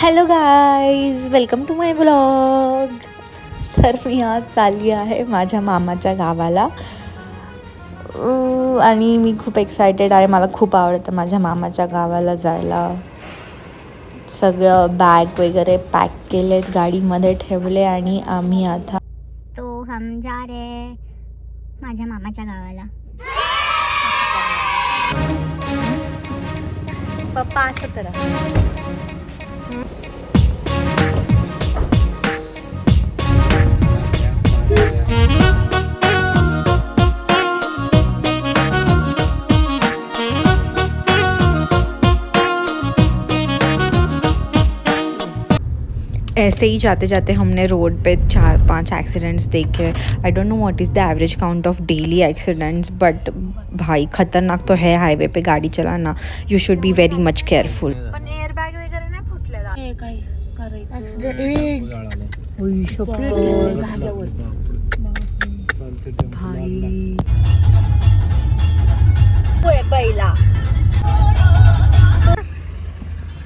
Hello guys, welcome to my blog. तर मी आज चालली आहे माझ्या मामाच्या गावाला आणि मी खूप एक्सायटेड आहे. मला खूप आवडतं माझ्या मामाच्या गावाला जायला. सगळं बॅग वगैरे पॅक केलेत, गाडीमध्ये ठेवले आणि आम्ही आता तो हम जा रहे माझ्या मामाच्या गावाला. पप्पा असं करा. ऐसे ही जाते जाते हमने रोड पे 4-5 एक्सीडेंट्स देखे. I don't know what is the average count of daily accidents, but भाई खतरनाक तो है हाईवे पे गाड़ी चलाना. You should be very much careful. पण एअर बॅग वगैरे नाही फुटलेला. हे काय करायचं भाई बैला.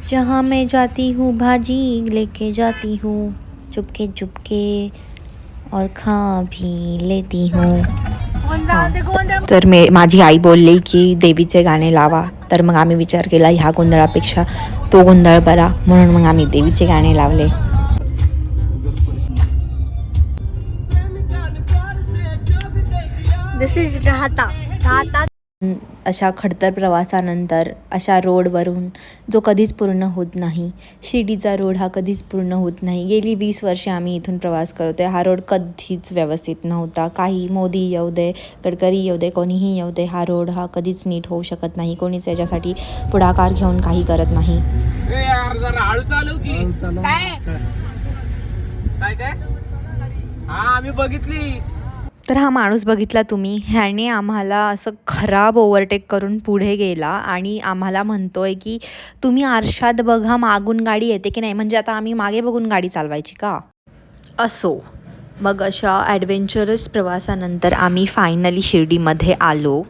जहाँ मैं जाती हूँ भाजी लेके जाती हूँ चुपके चुपके और खा भी लेती हूँ. तर माझी आई बोलली की देवीचे गाणे लावा. तर मग आम्ही विचार केला ह्या गोंधळापेक्षा तो गोंधळ बरा, म्हणून मग आम्ही देवीचे गाणे लावले. दिस इज राहता. अशा खडतर प्रवासानंतर अशा रोडवरून जो कधीच पूर्ण होत नाही, शिर्डीचा रोड हा कधीच पूर्ण होत नाही. गेली 20 वर्षे आम्ही इथून प्रवास करतोय. हा रोड कधीच व्यवस्थित नव्हता. काही मोदी येऊ दे, गडकरी येऊ दे, कोणीही येऊ दे, हा रोड हा कधीच नीट होऊ शकत नाही. कोणीच याच्यासाठी पुढाकार घेऊन काही करत नाही. आम्ही बघितली. तर हा माणूस बघितला तुम्ही, ह्याने आम्हाला असं खराब ओव्हरटेक करून पुढे गेला आणि आम्हाला म्हणतोय की तुम्ही आरशात बघा मागून गाडी येते की नाही. म्हणजे आता आम्ही मागे बघून गाडी चालवायची का? असो, मग अशा ॲडव्हेंचरस प्रवासानंतर आम्ही फायनली शिर्डीमध्ये आलो.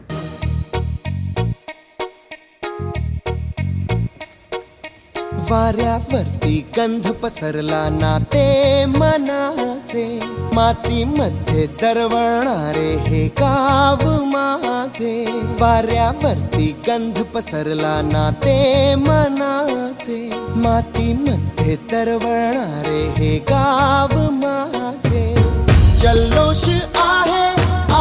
वाऱ्यावरती गंध पसरला ना ते मनाचे, मातीमध्ये दरवळणारे हे गाव माझे. वाऱ्यावरती गंध पसरला ना ते मनाचे, मातीमध्ये दरवळणारे हे गाव माझे. जल्लोष आहे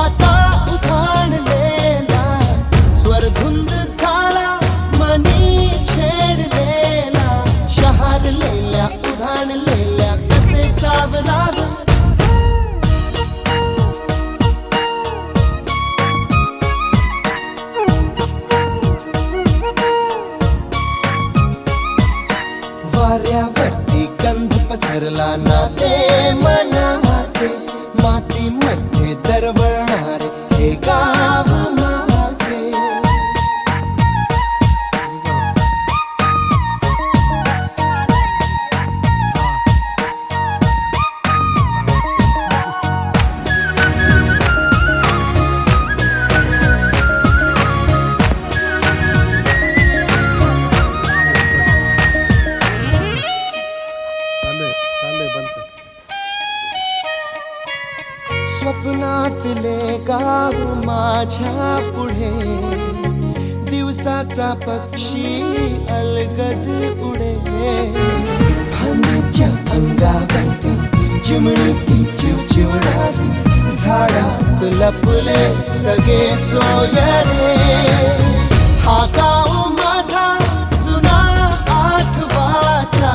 आता उधाणलेला, स्वरधुंद झाला मनी छेडलेला, शहारलेल्या उधाणलेल्या कसे सावराव. वाऱ्यावरती गंध पसरला ना ते मनाचे, मातीमध्ये दरवळणारे हे गाव माझे. स्वप्नातले गाव माझ्या पुढे, दिवसाचा पक्षी अलगद उडे. फांदीच्या अंगावरती चिमणी ती चिवचिवणारी, झाडात लपले सगळे सोयरे. हा गाव माझा जुना आठवाचा,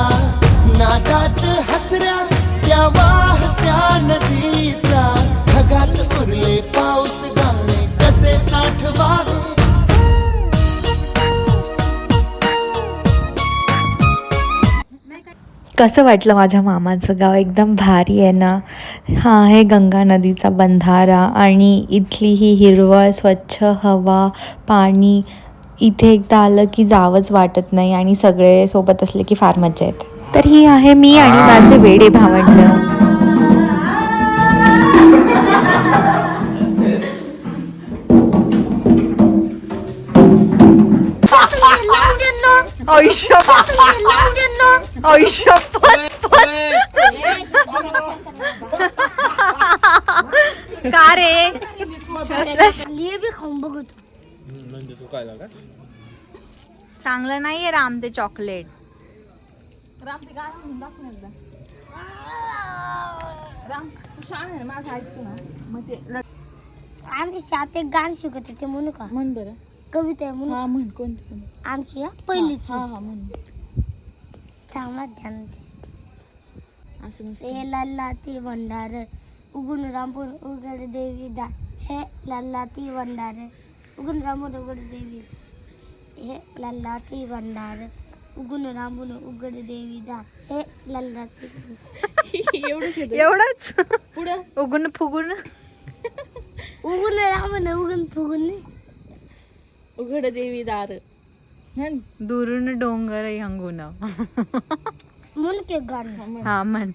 नादात हसऱ्या त्या वाहत्या नदीचा, ढगात उरले पाऊस गाणे कसे साठवावे. कसं वाटलं माझ्या मामाचं गाव? एकदम भारी आहे ना. हा आहे गंगा नदीचा बंधारा आणि इथली ही हिरवळ, स्वच्छ हवा, पाणी. इथे एकदा आलं की जावंच वाटत नाही आणि सगळे सोबत असले की फार मजा येते. तर ही आहे मी आणि माझे वेडे भावंड. लावून दे ना. का रे ये बी खाऊन बघू तू. म्हणजे तू काय लागा चांगलं नाहीये राम ते चॉकलेट. राम ते गाणं म्हणून दाखव ना एकदा. राम तू शान आहे माझं ऐकतो ना मग ते आमची शाळेत एक गाणं शिकवते ते म्हणू का? म्हण बरं. कविता आहे म्हणू. हा म्हण कोणती म्हण. आमची पहिलीची. हा हा म्हण थांबा ध्यान दे. असं मस्त. हे लल्ला ती भंडार उगुन रामपूर उघड देवी दा. हे लल्ला ती भंडार उगुन रामपूर उघड देवी. हे लल्ला ती भंडार उगुन रामपूर उघड देवी दा. हे लल्ला ती एवढंच पुढं उगून फुगून उगुन रामपूर उगुन फुगुन उघड देवी दार म्हण. दुरून डोंगर हंगून. म्हणून के गाणं. हा म्हण.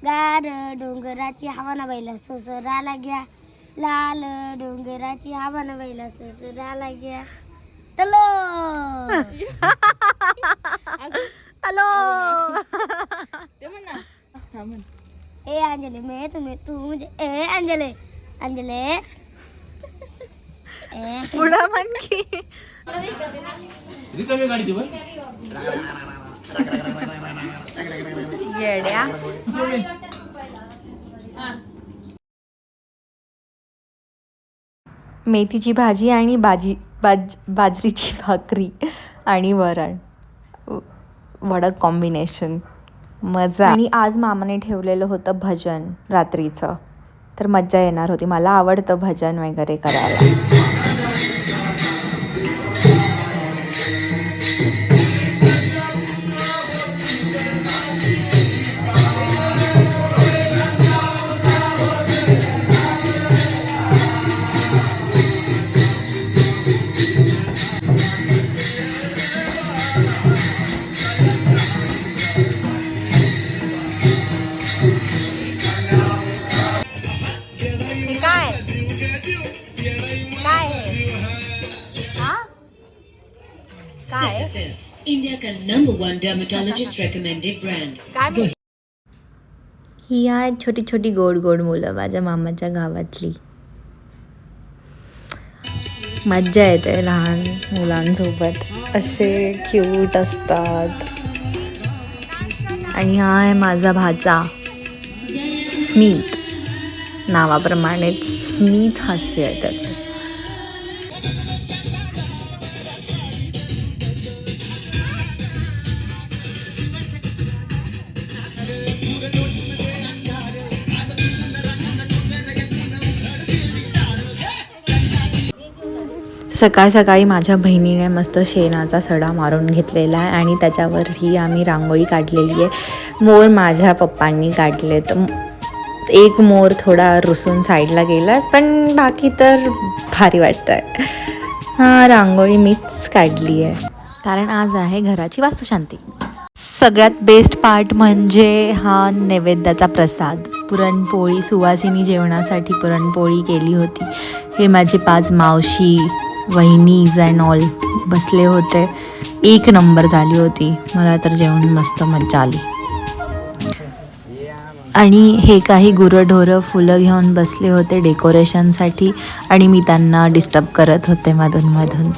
गार डोंगराची हवा ना बैला सोसराला घ्या. लाल डोंगराची हवा ना बैला सोसराला घ्या. चलो हॅलो ते म्हण ना. हा म्हण. ए अंजली मैं तुम्हें तू मुझे ए अंजली अंजली ए पुढं म्हण की. येड्या. मेथीची भाजी आणि बाजरीची भाकरी आणि वरण. वडक कॉम्बिनेशन मजा. आणि आज मामाने ठेवलेलं होतं भजन रात्रीचं, तर मज्जा येणार होती. मला आवडतं भजन वगैरे करायला. India का number 1 dermatologist recommended brand. ही आहेत छोटी छोटी गोड गोड मुलं माझ्या मामाच्या गावातली. मज्जा येते लहान मुलांसोबत. असे क्यूट असतात. आणि हा आहे माझा भाचा स्मित. नावाप्रमाणेच स्मित हास्य आहे त्याचं. सकाळ सकाळी माझ्या बहिणीने मस्त शेणाचा सडा मारून घेतलेला आहे आणि त्याच्यावरही आम्ही रांगोळी काढलेली आहे. मोर माझ्या पप्पांनी काढले. तर एक मोर थोडा रुसून साईडला गेला, पण बाकी तर भारी वाटतं आहे. हां, रांगोळी मीच काढली आहे कारण आज आहे घराची वास्तुशांती. सगळ्यात बेस्ट पार्ट म्हणजे हा नैवेद्याचा प्रसाद. पुरणपोळी, सुवासिनी जेवणासाठी पुरणपोळी केली होती. हे माझे 5 मावशी, वहिनीज अँड ऑल बसले होते. एक नंबर झाली होती. मला तर जेवण मस्त मज्जा आली. आणि हे काही गुरंढोरं फुलं घेऊन बसले होते डेकोरेशनसाठी आणि मी त्यांना डिस्टर्ब करत होते मधून.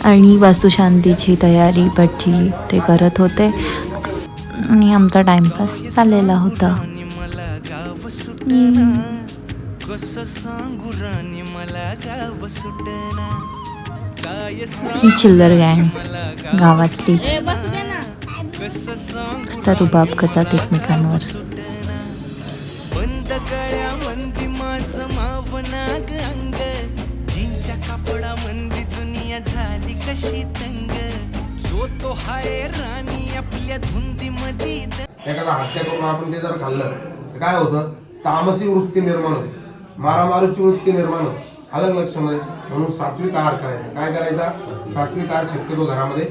आणि वास्तुशांतीची तयारी भटजी ते करत होते आणि आमचा टाइमपास चाललेला होता. ही चिल्लर गँग गावातली नुसता रुबाब करतात एकमेकांवर. झाली कशी तंग जो तो हाय राणी आपल्या धुंदीमध्ये. एखादा हत्या करून आपण ते जर खाल्लं तर काय होतं, तामसी वृत्ती निर्माण होते, मारामारीची वृत्ती निर्माण होते. अलग लक्षामध्ये. म्हणून सात्विक आहार करायचा. काय करायचा? सात्विक आहार शक्यतो घरामध्ये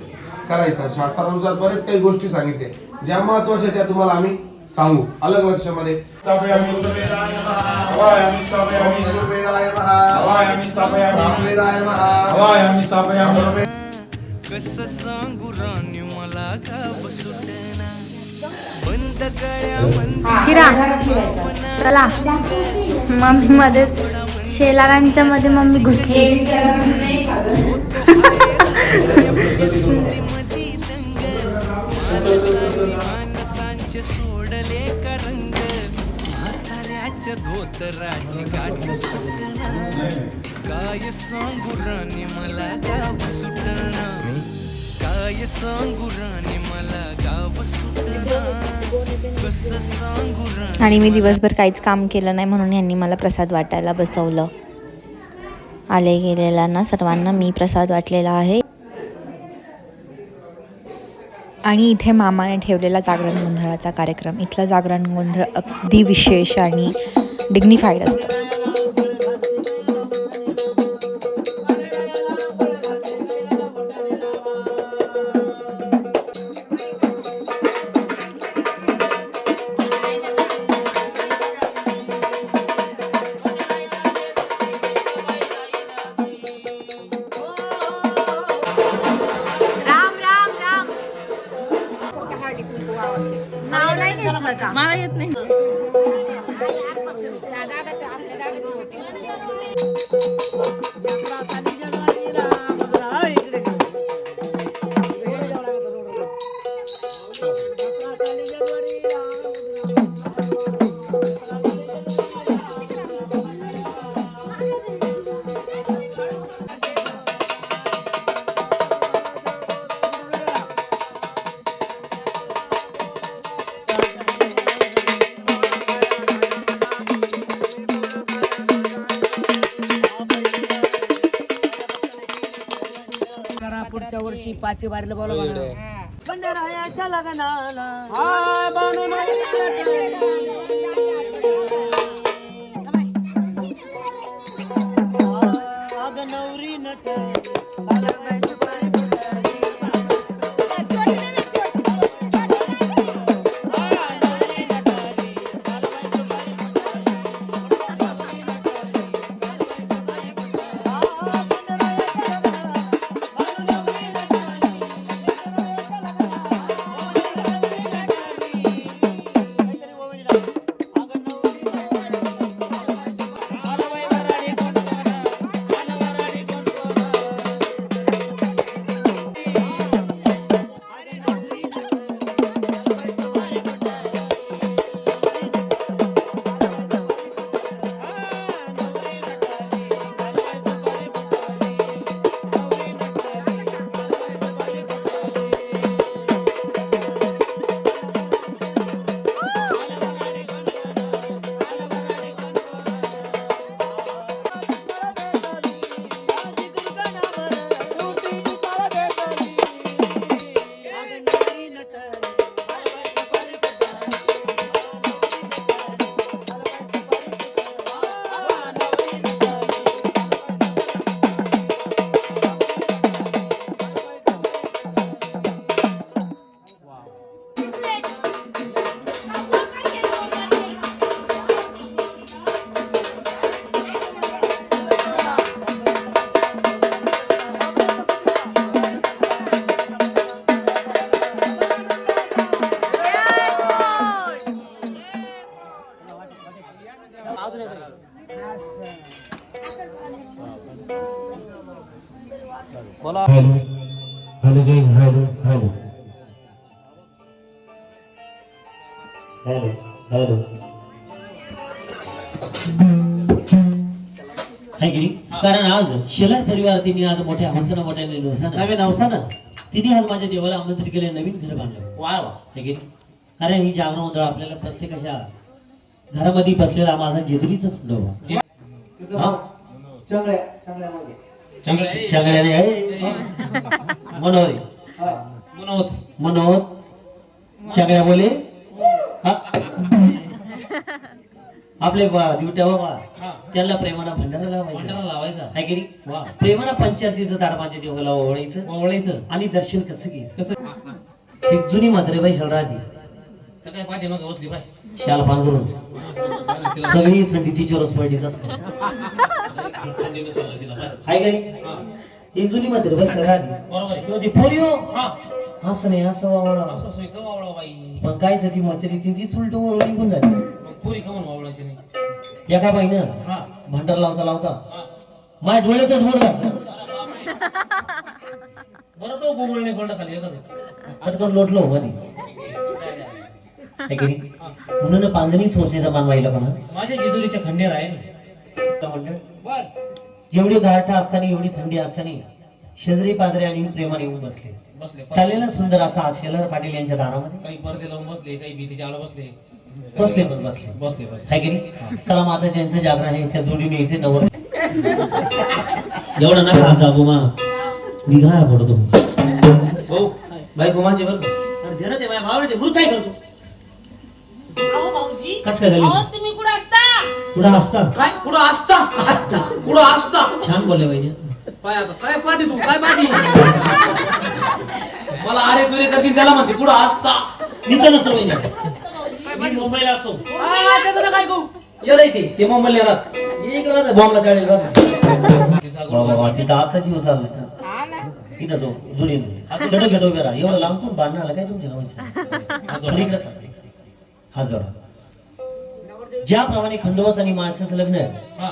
करायचा. शास्त्रानुसार बरेच काही गोष्टी सांगितले, ज्या महत्वाच्या त्या तुम्हाला आम्ही सांगू. अलग लक्षामध्ये. कसं सांगू राणी मला गाव सुटना बंद गळ्या चला मम्मी मध्ये शेलारांच्या मध्ये मम्मी घुसली. माणसांचे सोडले का रंग म्हाताऱ्याच्या धोतराची गाठ सुटना काय सांगू राणी मला गाव सुटना काय सांगू राणी मला गाव सुटना कसं सांगू राणी. आणि मी दिवसभर काहीच काम केलं नाही म्हणून यांनी मला प्रसाद वाटायला बसवलं. आले गेलेल्यांना सर्वांना मी प्रसाद वाटलेला आहे. आणि इथे मामाने ठेवलेला जागरण गोंधळाचा कार्यक्रम. इथलं जागरण गोंधळ अगदी विशेष आणि डिग्निफाईड असतं. मला येत नाही. पुढच्या वर्षी पाचशे बारीला बोला बंडरायाच्या लग्नाला अग नवरी नट हॅलो हॅलो जय hello hello hello hello hi गिरी. कारण आज शेलार परिवारातील मी आज मोठ्या हौसानं मोठ्याने नव्हे नवसानं तिने आज माझ्या देवाला आमंत्रित केले, नवीन घर बांधलं. वा वा हाय गिरी. कारण ही जागरण मंडळ आपल्याला प्रत्येकाच्या घरामध्ये बसलेला माझा जेजुरीचा डोबा मनोहरी मनोहत मनोहत चांगल्या बोले आपले ड्युट्या बाबा त्यांना प्रेमाना भंडारा लावायचा आहे की वा प्रेमाना पंचायतीचं दार माझ्या देवाला ओवळायचं आणि दर्शन कसं घ्यायचं. एक जुनी म्हातारी बाई शहरात काय पाठी मग बसली बाय शाल पांघरून सगळी थंडी तिच्यावरच पडलीच असते. हाय काय एक जुनी म्हणते रे, बस राजी बरोबर आहे. किंवा ती पोरी हो हा असं नाही असं वावळा असं सोयीचं वावळा बाई. पण काय ती म्हातारी ती उलट वळून निघून झाली. मग पुरी का म्हणून वावळायची नाही. एका बाईनं हा भांडार लावता लावता माझ्या डोळ्यातच बोट घातलं. बरं तो बोंबळणे पडला खाली एखादं. पटकन लोटलो मध्ये है की नाही? म्हणून पांजणी सोचण्याचा मान व्हायला पण माझ्या जेजुरीच्या खंडेर आहे. बर एवढी गारठा असताना एवढी थंडी असताना शेजारी पाजारी आणि प्रेमाने येऊन बसले. बसले चाललेला सुंदर असा शेलार पाटील यांच्या दारामध्ये काही परदे लावून बसले, काही भीतीच्या आला बसले. बसले पण बसले बसले बसले. है की नाही? चला माता ज्यांचं जागरण आहे त्या जोडीने यायचे नवर एवढा ना हात दाबू मा मी घाया पडतो. हो बाई गुमाचे बरं का? अरे जरा ते माझ्या भावाला ते भूत काय करतो कस काय झाली तुम्ही कुठं असता? कुठं असता काय कुठं असता? कुठं असता? छान बोलले पाहिजे. काय आता काय पाहते तू काय पाहते? मला अरे तुरे करतील त्याला म्हणते कुठं असता? मी तर नसतो मी मुंबईला असतो. त्याचं काय करू येडा ते मुंबईला राहत इकडे राहत बॉम्बला चाळेल बाबा तिथं आता जीव चालला तिथं जो जुडी गडो घेतो उभे राहा एवढं लांब कोण बांधणं आलं काय तुमच्या नावाचं हा जोडा ज्याप्रमाणे खंडोबाचं आणि माणसाचं लग्न आहे हा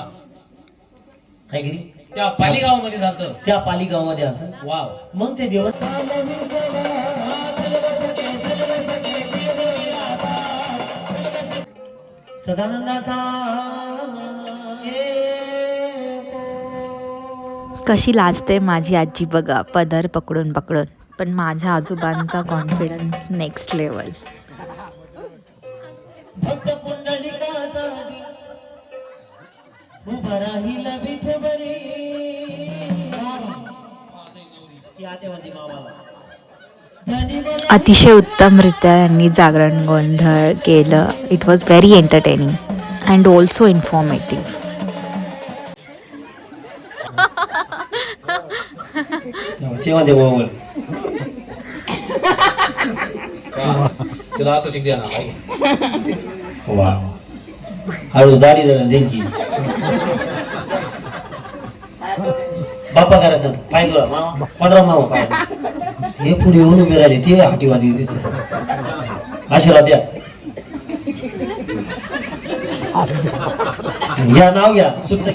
काय गिरी त्या पालीगावामध्ये जातं. त्या पाली गावामध्ये असं वाव मग ते देव सदानंदाचा कशी लाजते माझी आजी बघा पदर पकडून पकडून. पण माझ्या आजोबांचा कॉन्फिडन्स नेक्स्ट लेवल. भक्त पुंडलिकासाठी उभा राहिला विठोबरी या देवाची मावाला अतिशय उत्तमरित्या यांनी जागरण गोंधळ केलं. It was very entertaining and also informative. तेव्हा देवा बोल तिला आता शिक द्या ना. वा हळू दाढी त्यांची बाप्पा करत पाय तुला मामा पंधरा मामा पाय हे पुढे येऊन उभे राहिले ते हाटीवादी तिथे आशीर्वाद द्या घ्या नाव घ्या सुद्धा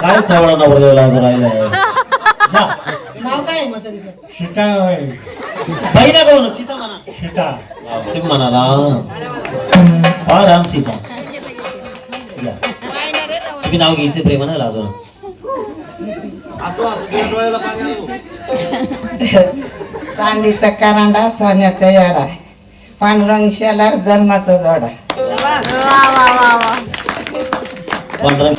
काय कवडा नवर राहिलाय नाव काय सीता बाई ना करू सीता म्हणा सीता तुम्ही म्हणाला हा राम सीता तुम्ही नाव घ्यायचे प्रेमानं लाजो ना चांदीचा करांडा सोन्याचा याडा पांडुरंग शेलार जन्माचा जोडा. पांढरा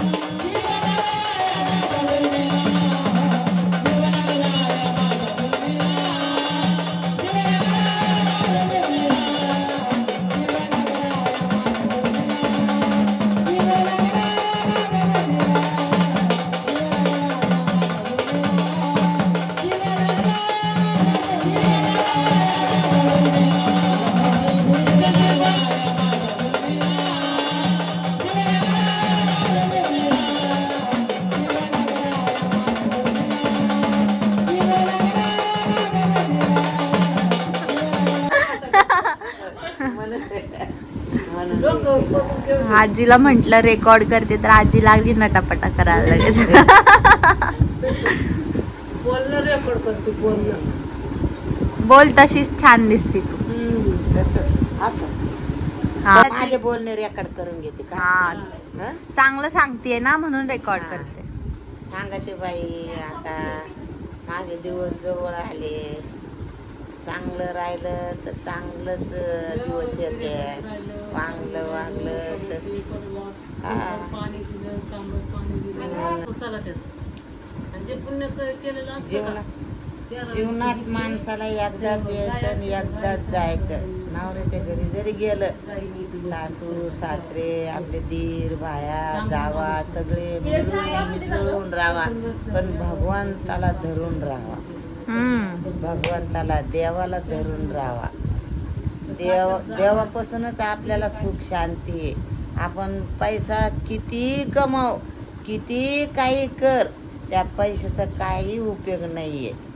आजीला म्हटलं रेकॉर्ड करते तर आजी लागली नटापटा करायला लगेच. बोलणं रेकॉर्ड करते बोलणं. बोल तशीच छान दिसते तू. हा. माझे बोलणे रेकॉर्ड करून घेते का? हा. चांगलं सांगतेय ना म्हणून रेकॉर्ड करते. सांगते बाई आता माझे दिवस जवळ आले. चांगलं राहिलं तर चांगलंच दिवस येते. वांगलं वागलं तर जीवनात माणसाला एकदाच यायचं आणि एकदाच जायचं. नवऱ्याच्या घरी जरी गेलं सासू सासरे आपले दीर भाया जावा सगळे मिळून मिसळून राहावा पण भगवंताला धरून राहावा. भगवंताला देवाला धरून राहावा. देवापासूनच आपल्याला सुख शांती आहे. आपण पैसा किती कमाव, किती काही कर, त्या पैशाचा काही उपयोग नाही आहे.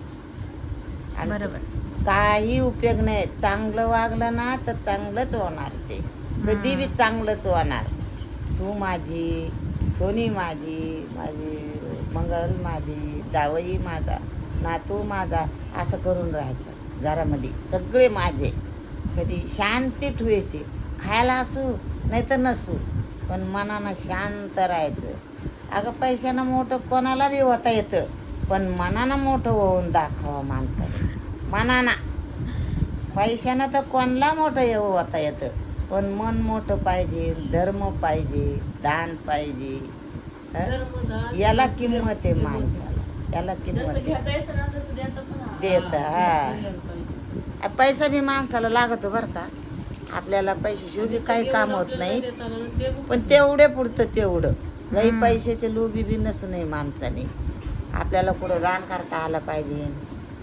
बरोबर. काही उपयोग नाही. चांगलं वागलं ना तर चांगलंच होणार, ते कधी बी चांगलंच होणार. तू माझी, सोनी माझी, माझी मंगल माझी, जावई माझा, नातू माझा, असं करून राहायचं घरामध्ये. सगळे माझे. कधी शांती ठेवायची. खायला असू नाही तर नसू, पण मनानं शांत राहायचं. अगं पैशानं मोठं कोणाला बी होता येतं, पण मनानं मोठं होऊन दाखवा माणसाने. मनानं. पैशानं तर कोणाला मोठं होता येतं, पण मन मोठं पाहिजे, धर्म पाहिजे, दान पाहिजे. याला किंमत आहे माणसाला, याला किंमत देत. हा, पैसा बी माणसाला लागतो बरं का. आपल्याला पैशाशिवाय बी काही काम होत नाही, पण तेवढे पुरतं तेवढं. काही पैशाचे लोभी बी नसू नये माणसाने. आपल्याला कुठं दान करता आलं पाहिजे,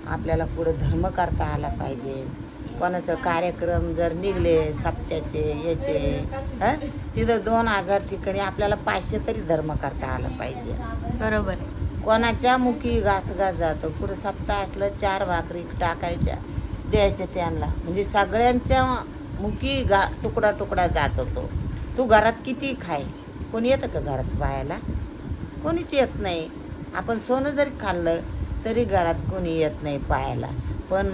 आपल्याला कुठं धर्म करता आला पाहिजे. कोणाचं कार्यक्रम जर निघले सप्त्याचे याचे, तिथं 2000 ठिकाणी आपल्याला 500 तरी धर्म करता आला पाहिजे. बरोबर. कोणाच्या मुखी घास जातो. कुठं सप्ताह असलं 4 भाकरी टाकायच्या, द्यायच्या त्यांना. म्हणजे सगळ्यांच्या मुखी तुकडा तुकडा जात होतो. तू घरात किती खाय, कोणी येतं का घरात पाहायला? कोणीच येत नाही. आपण सोनं जरी खाल्लं तरी घरात कोणी येत नाही पाहायला. पण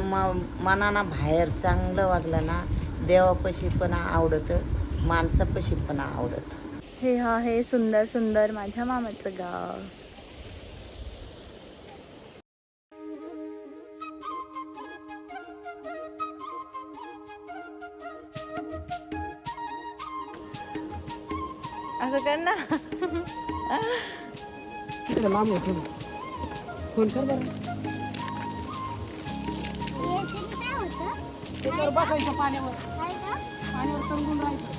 मनानं बाहेर चांगलं वागलं ना, देवापाशी पण आवडतं, माणसापाशी पण आवडतं. हे आहे सुंदर सुंदर माझ्या मामाचं गाव. असं कर ना. फोन कर बरं. त्याच्यावर बसायचं पाण्यावर, पाण्यावर समजून राहायचं.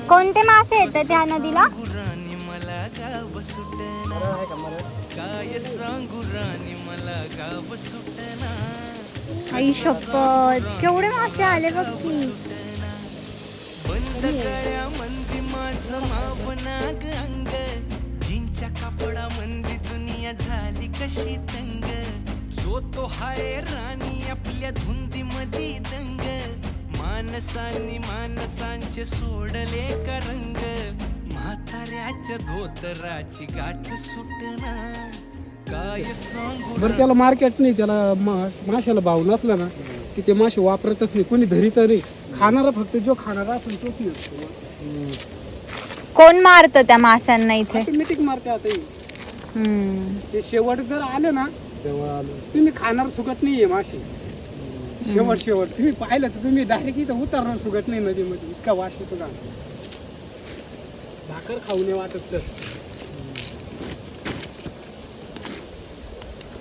कोणते मासे येतात त्या नदीला? मला गाव सुटना, काय सांगू राणी मला गाव सुटना. आई शपथ, केवढे मासे आले बघ की. बंद गळ्या मंदी माझं मावनाग अंग, जीनच्या कापडा मंदी दुनिया झाली कशी तंग. जो तो हाय राणी आपल्या धुंदी मधी दंग, माणसांनी माणसांचे सोडले का रंग. म्हाताऱ्याच्या धोतराची गाठ सुटना, काय सांगू. बरं त्याला मार्केट नाही, त्याला माशाला भाव नसला ना की ते मासे वापरतच नाही, कोणी धरीत नाही. खाणारा फक्त जो खाणारा असेल तोच नाही. कोण मारतं त्या माशांना इथे? ऑटोमॅटिक मारते आता हे. ते शेवट जर आले ना, तुम्ही खाणार सुगत नाहीये मासे. शेवट तुम्ही पाहिलं तर तुम्ही डायरेक्ट इथं उतरणार सुगत नाही नदीमध्ये, इतका वास येतो का. भाकर खाऊ नये वाटत तर.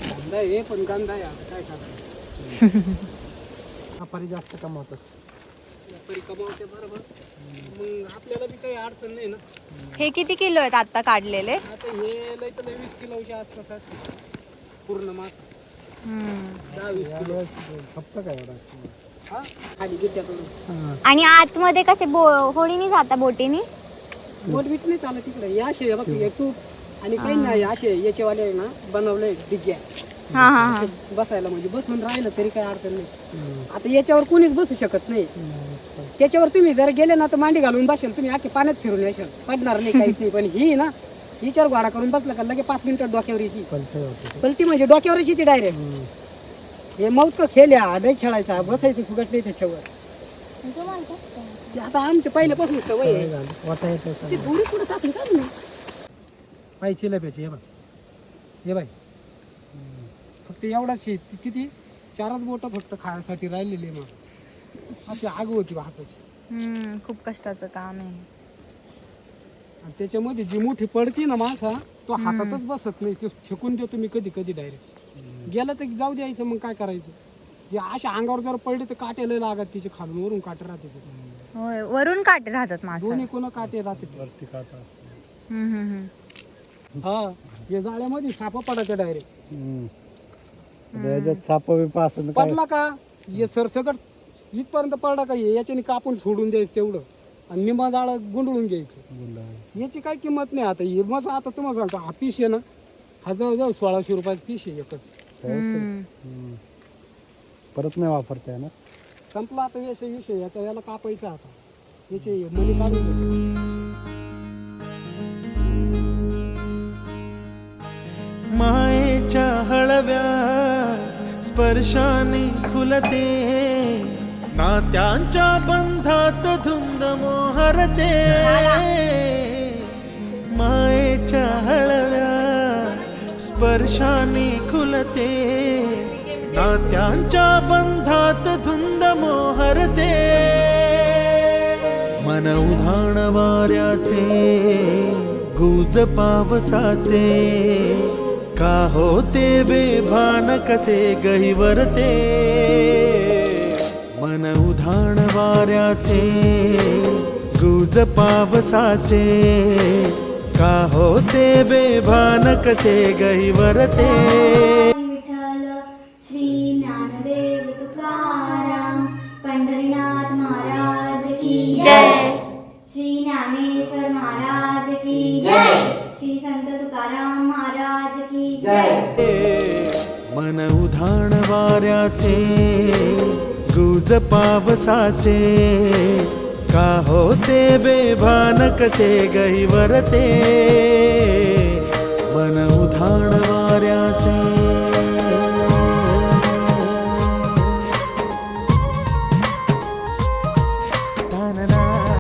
गंधा आहे पण गंधा आहे, आता काय करणार. व्यापारी जास्त कमावतात. व्यापारी कमावते बरोबर, मग आपल्याला बी काही अडचण नाही ना. हे किती किलो आहेत आता काढलेले? आता हे लय तर 20 किलोच्या आसपास पूर्ण मास. 10-20 किलो फक्त काय एवढा. हा खाली गिट्ट्याकडून. आणि आतमध्ये कसे होडीने जाता, बोटीने? बोट बीट नाही चालत तिकडे. हे असे बघ, हे तूप आणि काही नाही, असे याचेवाले ना बनवले डिग्या बसायला. म्हणजे बसून राहिलं तरी काही अडचण नाही. आता याच्यावर कोणीच बसू शकत नाही. त्याच्यावर तुम्ही जर गेले ना तर मांडी घालून बसेल तुम्ही, आखे पाण्यात फिरून येशाल, पडणार नाही काहीच नाही. पण ही ना, हिच्यावर घोडा करून बसला का लगे 5 मिनिटात डोक्यावर येते पलटी. म्हणजे डोक्यावरच येते डायरेक्ट. हे मौत का खेळ नाही खेळायचा, बसायचं सुगट नाही त्याच्यावर. ते आता आमच्या पहिल्यापासून सवय आहे. ती थोडी पुढे टाकली का नाही पाहिजे लप्याची. हे बघ, हे बाई फक्त एवढाच आहे. किती 4च बोटं फक्त खाण्यासाठी राहिलेली. मग अशी आग होती हाताची. खूप कष्टाचं काम आहे. आणि त्याच्यामध्ये जी मोठी पडती ना मासा, तो हातातच बसत नाही, ते फेकून देतो मी कधी कधी डायरेक्ट. गेलं तर जाऊ द्यायचं, मग काय करायचं. जे अशा अंगावर जर पडले तर काटे लय लागत तिचे, खालून वरून काटे राहते. होय, वरून काटे राहतात मासे. दोन्ही कोण काटे राहते वरती काटा. हा, हे जाळ्यामध्ये सापा पडायचं डायरेक्ट. साप पडला का हे सरसकट इथपर्यंत पडला का याच्याने कापून सोडून द्यायचं तेवढं आणि निंबा जाळ गुंडळून घ्यायचं. याची काय किंमत नाही. आता हे मग आता तुम्हाला सांगतो हा पीस आहे ना, हा जवळजवळ 1600 रुपयाचा पीस आहे एकच. परत नाही वापरता येणार. संपला आता विषय याचा, याला कापायचा आता, याचे मणी काढून घ्यायचे. मायेच्या हळव्या स्पर्शाने खुलते, नात्यांच्या बंधात धुंद मोहरते. मायेच्या हळव्या स्पर्शाने खुलते, नात्यांच्या बंधात धुंद मोहरते. मन उधाण वाऱ्याचे गुज पावसाचे, का होते बेभान कसे गहिवरते. मन उधाण वाऱ्याचे गुज पावसाचे, का होते बेभान कसे गहिवरते. विठ्ठल श्री ज्ञानदेव तुकाराम पंढरीनाथ महाराज की जय. श्री ज्ञानेश्वर महाराज की जय. श्री संत तुकाराम महाराज की जय. मन उधाण वाऱ्याचे गुज पावसाचे, का होते बेभान कसे गहिवरते.